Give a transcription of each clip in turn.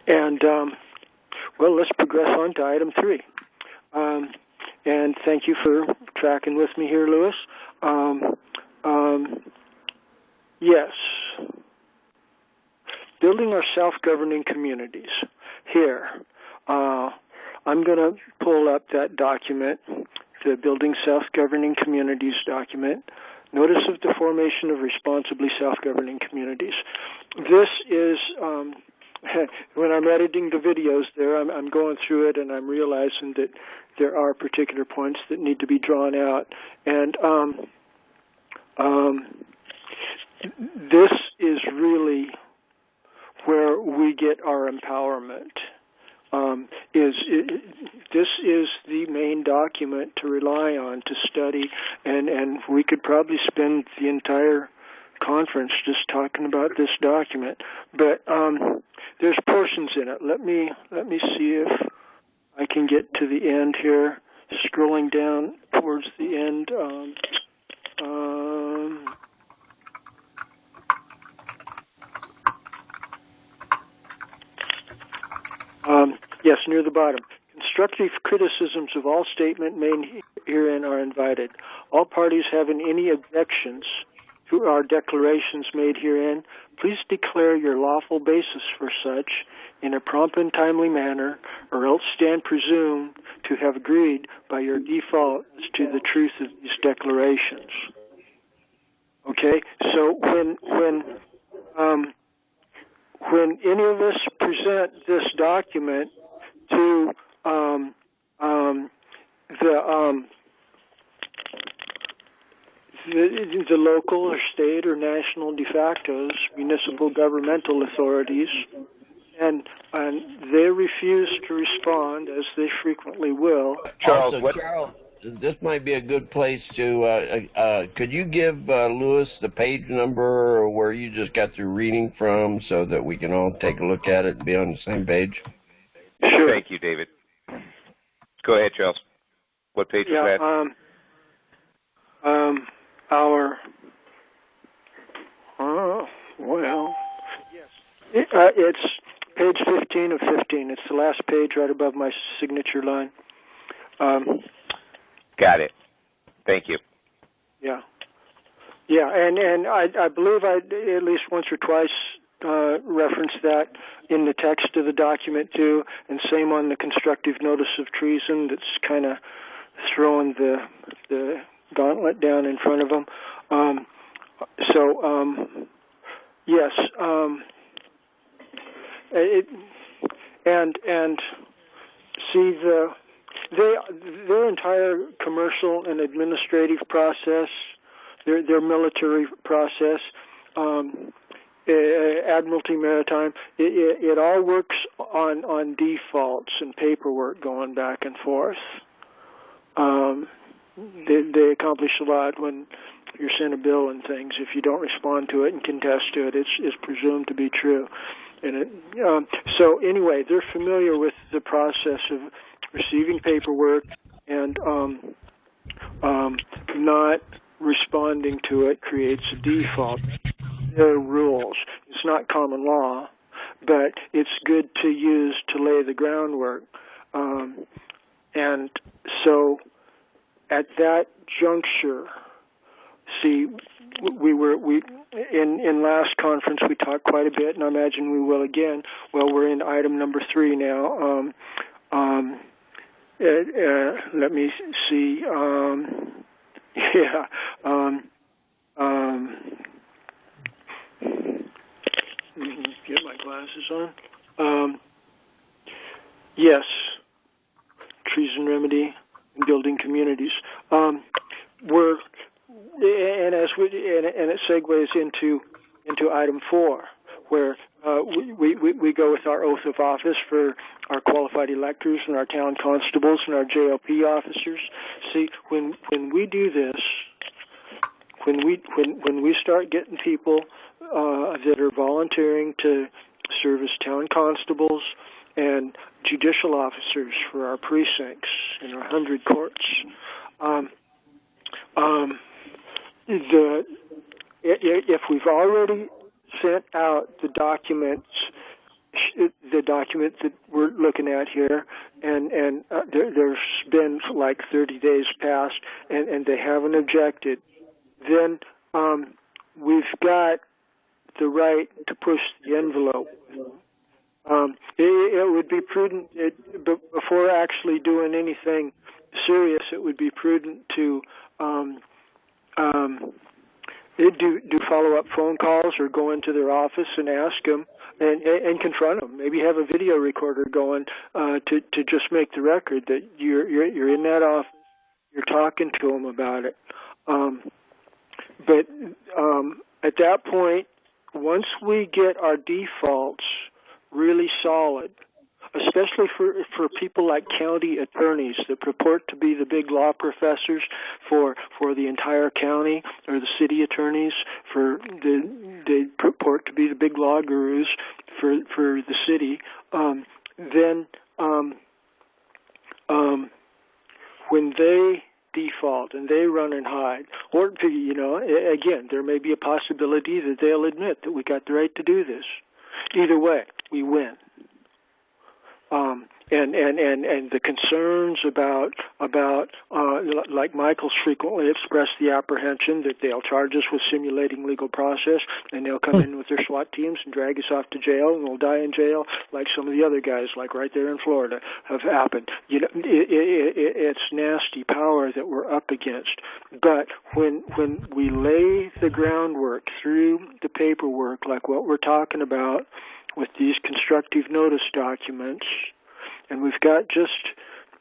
And, well, let's progress on to item 3. And thank you for tracking with me here, Louis. Yes. Building our self-governing communities. Here, I'm going to pull up that document, the Building Self-Governing Communities document, Notice of the Formation of Responsibly Self-Governing Communities. This is, when I'm editing the videos there, I'm going through it and I'm realizing that there are particular points that need to be drawn out. And this is really where we get our empowerment. This is the main document to rely on, to study, and we could probably spend the entire conference just talking about this document. But there's portions in it. Let me see if I can get to the end here. Scrolling down towards the end. Yes, near the bottom. Constructive criticisms of all statement made herein are invited. All parties having any objections to our declarations made herein, please declare your lawful basis for such in a prompt and timely manner, or else stand presumed to have agreed by your default as to the truth of these declarations. Okay, so when any of us present this document to the local or state or national de factos, municipal governmental authorities, and they refuse to respond, as they frequently will. Charles, this might be a good place to, could you give Louis the page number or where you just got through reading from so that we can all take a look at it and be on the same page? Sure. Thank you, David. Go ahead, Charles. What page is that? It's page 15 of 15. It's the last page right above my signature line. Got it. Thank you. Yeah. Yeah, and I believe I at least once or twice referenced that in the text of the document too, and same on the constructive notice of treason that's kind of throwing the gauntlet down in front of them. Yes, and see their entire commercial and administrative process, their military process, Admiralty Maritime, it all works on defaults and paperwork going back and forth. They accomplish a lot when you're sent a bill and things. If you don't respond to it and contest to it, it's presumed to be true. And so anyway, they're familiar with the process of receiving paperwork and not responding to it creates a default. There are rules. It's not common law, but it's good to use to lay the groundwork. And so at that juncture, see, in last conference we talked quite a bit, and I imagine we will again. Well, we're in item number 3 now. Let me see. Get my glasses on. Yes, treason remedy and building communities. It segues into item 4, where we go with our oath of office for our qualified electors and our town constables and our JLP officers. See, when we do this, when we start getting people that are volunteering to serve as town constables and judicial officers for our precincts and our 100 courts, if we've already sent out the documents the document that we're looking at here, and there's been like 30 days past, and they haven't objected, then we've got the right to push the envelope. It would be prudent, before actually doing anything serious, it would be prudent to do follow-up phone calls or go into their office and ask them and confront them. Maybe have a video recorder going to just make the record that you're in that office, you're talking to them about it. But at that point, once we get our defaults really solid, especially for people like county attorneys that purport to be the big law professors for the entire county, or the city attorneys they purport to be the big law gurus for the city, then when they default and they run and hide, or again, there may be a possibility that they'll admit that we got the right to do this. Either way, we win. And the concerns about like Michael's frequently expressed the apprehension that they'll charge us with simulating legal process, and they'll come in with their SWAT teams and drag us off to jail, and we'll die in jail like some of the other guys, like right there in Florida, have happened. It's nasty power that we're up against. But when we lay the groundwork through the paperwork, like what we're talking about with these constructive notice documents, and we've got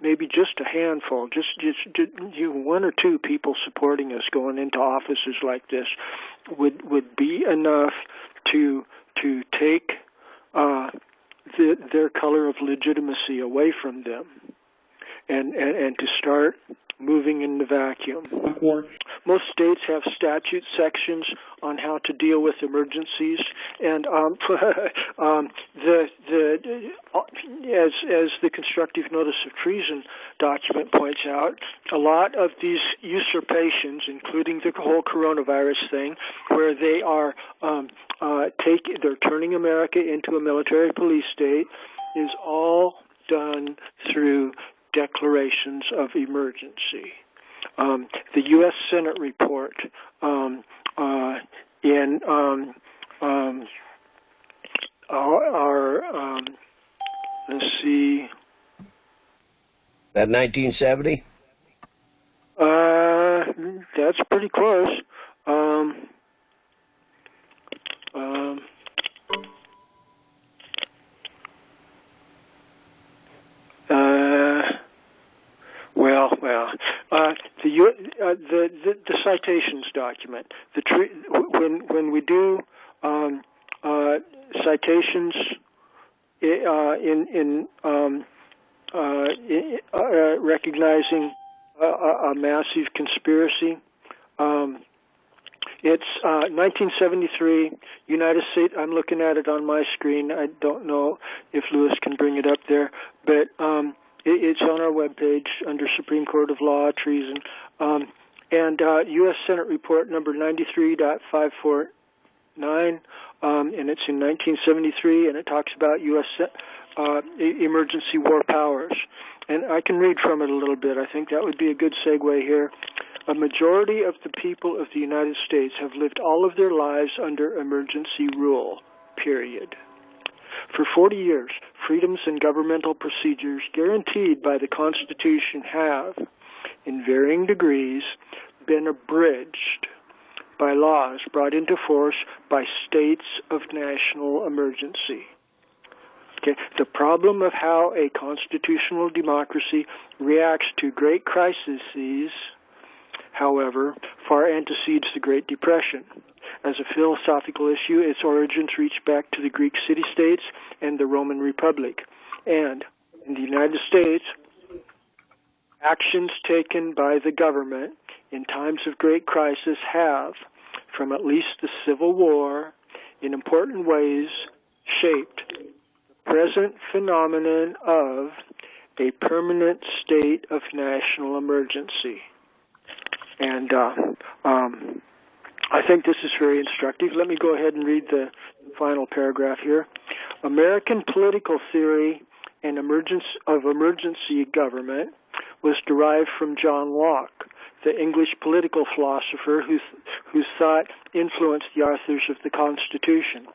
maybe just a handful, just one or two people supporting us going into offices like this would be enough to take their color of legitimacy away from them and to start moving in the vacuum. Most states have statute sections on how to deal with emergencies, and as the constructive notice of treason document points out, a lot of these usurpations, including the whole coronavirus thing, where they are they're turning America into a military police state, is all done through declarations of emergency. The U.S. Senate report in our let's see. That 1970? That's pretty close. The citations document. When we do citations in recognizing a massive conspiracy, it's 1973, United States. I'm looking at it on my screen. I don't know if Lewis can bring it up there, but it's on our webpage under Supreme Court of Law, Treason, and U.S. Senate Report number 93.549, and it's in 1973, and it talks about U.S. emergency war powers. And I can read from it a little bit. I think that would be a good segue here. A majority of the people of the United States have lived all of their lives under emergency rule, period. For 40 years, freedoms and governmental procedures guaranteed by the Constitution have, in varying degrees, been abridged by laws brought into force by states of national emergency. Okay. The problem of how a constitutional democracy reacts to great crises, however, far antecedes the Great Depression. As a philosophical issue, its origins reach back to the Greek city-states and the Roman Republic. And in the United States, actions taken by the government in times of great crisis have, from at least the Civil War, in important ways shaped the present phenomenon of a permanent state of national emergency. And I think this is very instructive. Let me go ahead and read the final paragraph here. American political theory and emergency government was derived from John Locke, the English political philosopher whose thought influenced the authors of the Constitution.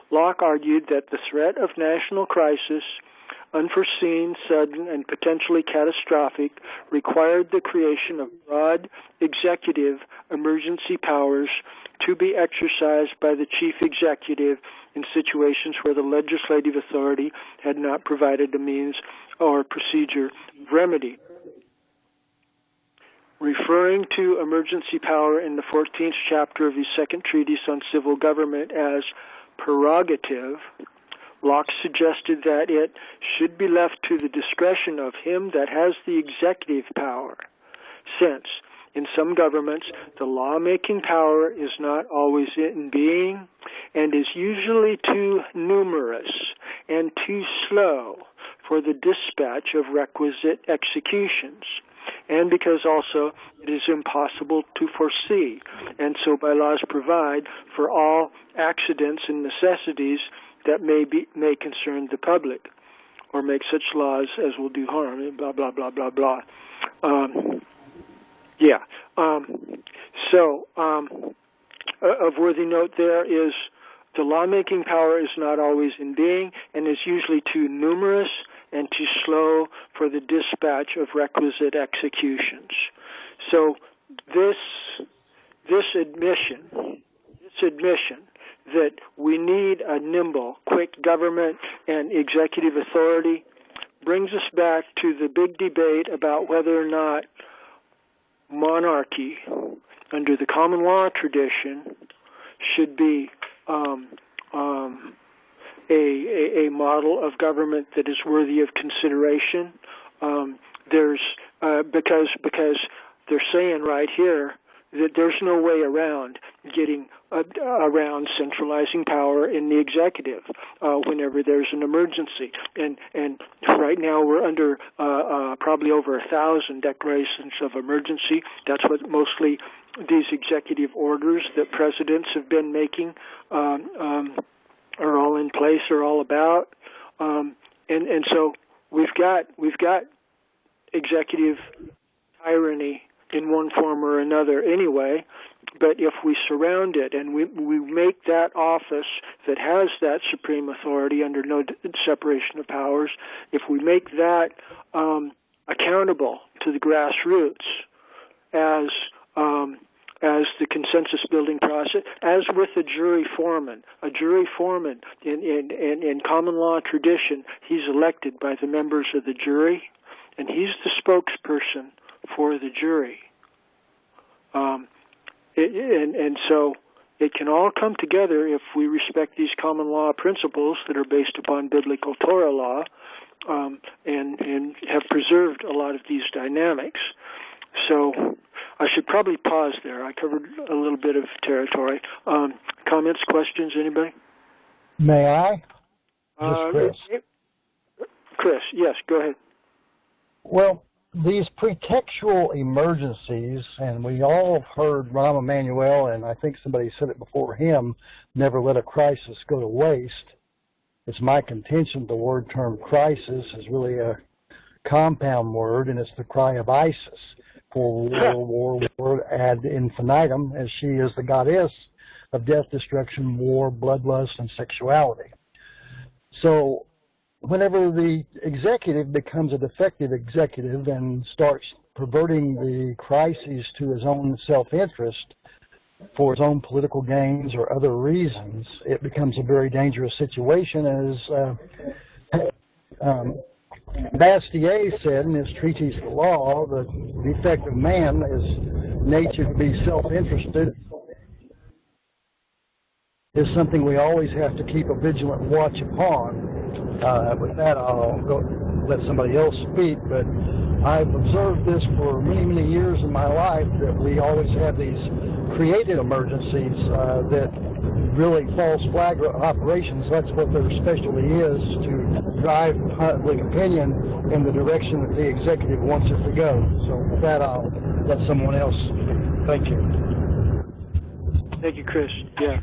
Locke argued that the threat of national crisis, unforeseen, sudden, and potentially catastrophic, required the creation of broad executive emergency powers to be exercised by the chief executive in situations where the legislative authority had not provided a means or procedure of remedy. Referring to emergency power in the 14th chapter of his second treatise on civil government as prerogative, Locke suggested that it should be left to the discretion of him that has the executive power, since in some governments the lawmaking power is not always in being and is usually too numerous and too slow for the dispatch of requisite executions, and because also it is impossible to foresee, and so bylaws provide for all accidents and necessities that may concern the public, or make such laws as will do harm, blah, blah, blah, blah, blah. Of worthy note there is the lawmaking power is not always in being and is usually too numerous and too slow for the dispatch of requisite executions. So this admission that we need a nimble, quick government and executive authority brings us back to the big debate about whether or not monarchy under the common law tradition should be a model of government that is worthy of consideration. Because they're saying right here that there's no way around getting around centralizing power in the executive whenever there's an emergency. And right now we're under probably over 1,000 declarations of emergency. That's what mostly these executive orders that presidents have been making are all in place, are all about. And so we've got executive tyranny in one form or another anyway, but if we surround it and we make that office that has that supreme authority under no separation of powers, if we make that accountable to the grassroots as the consensus building process, as with a jury foreman in common law tradition, he's elected by the members of the jury, and he's the spokesperson for the jury. And so it can all come together if we respect these common law principles that are based upon biblical Torah law and have preserved a lot of these dynamics. So I should probably pause there. I covered a little bit of territory. Comments, questions, anybody? May I? Chris. Chris, yes, go ahead. Well, these pretextual emergencies, and we all heard Rahm Emanuel, and I think somebody said it before him, never let a crisis go to waste. It's my contention the term crisis is really a compound word, and it's the cry of Isis for war ad infinitum, as she is the goddess of death, destruction, war, bloodlust, and sexuality. So whenever the executive becomes a defective executive and starts perverting the crises to his own self-interest for his own political gains or other reasons, it becomes a very dangerous situation. As Bastiat said in his treatise of law, the defect of man is nature to be self-interested, is something we always have to keep a vigilant watch upon. With that, I'll go let somebody else speak, but I've observed this for many, many years in my life, that we always have these created emergencies that really false flag operations. That's what their specialty is, to drive public opinion in the direction that the executive wants it to go. So with that, I'll let someone else. Thank you. Thank you, Chris. Yeah.